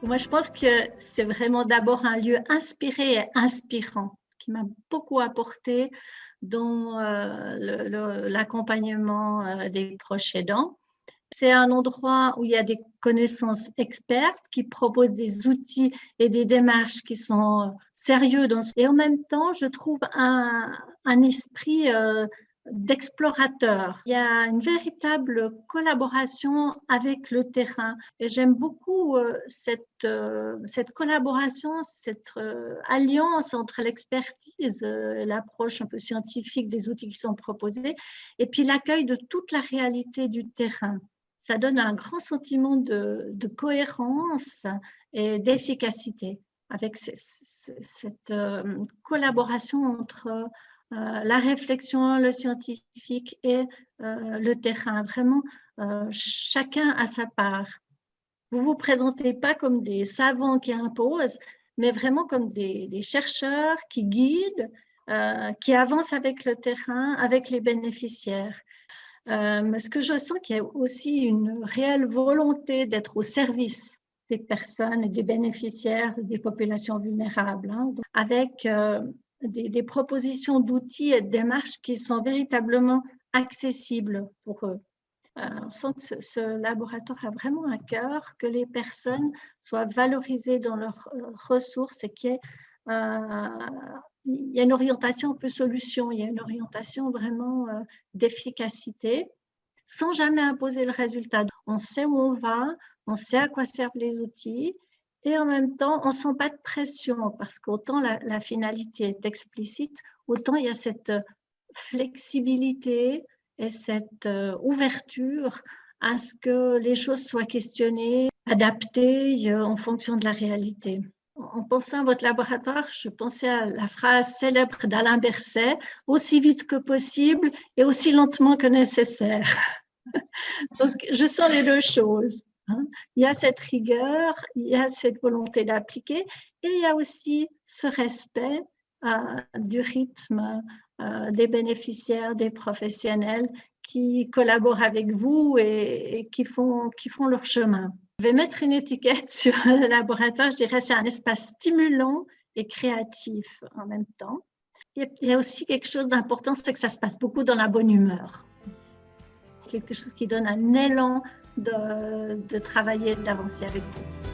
Moi, je pense que c'est vraiment d'abord un lieu inspiré et inspirant qui m'a beaucoup apporté dans l'accompagnement des proches aidants. C'est un endroit où il y a des connaissances expertes qui proposent des outils et des démarches qui sont sérieux. Et en même temps, je trouve un esprit d'explorateur. Il y a une véritable collaboration avec le terrain. Et j'aime beaucoup cette collaboration, cette alliance entre l'expertise, l'approche un peu scientifique des outils qui sont proposés, et puis l'accueil de toute la réalité du terrain. Ça donne un grand sentiment de cohérence et d'efficacité avec cette collaboration entre la réflexion, le scientifique et le terrain. Vraiment, chacun a sa part. Vous ne vous présentez pas comme des savants qui imposent, mais vraiment comme des chercheurs qui guident, qui avancent avec le terrain, avec les bénéficiaires. Ce que je sens qu'il y a aussi une réelle volonté d'être au service des personnes et des bénéficiaires des populations vulnérables, hein, avec des propositions d'outils et de démarches qui sont véritablement accessibles pour eux. On sent que ce laboratoire a vraiment à cœur que les personnes soient valorisées dans leurs ressources et qu'il y ait il y a une orientation un peu solution, il y a une orientation vraiment d'efficacité, sans jamais imposer le résultat. On sait où on va, on sait à quoi servent les outils, et en même temps, on ne sent pas de pression, parce qu'autant la finalité est explicite, autant il y a cette flexibilité et cette ouverture à ce que les choses soient questionnées, adaptées en fonction de la réalité. En pensant à votre laboratoire, je pensais à la phrase célèbre d'Alain Berset, aussi vite que possible et aussi lentement que nécessaire. Donc, je sens les deux choses. Hein. Il y a cette rigueur, il y a cette volonté d'appliquer, et il y a aussi ce respect du rythme des bénéficiaires, des professionnels qui collaborent avec vous et qui font leur chemin. Je vais mettre une étiquette sur le laboratoire, je dirais c'est un espace stimulant et créatif en même temps. Il y a aussi quelque chose d'important, c'est que ça se passe beaucoup dans la bonne humeur. Quelque chose qui donne un élan de travailler, d'avancer avec vous.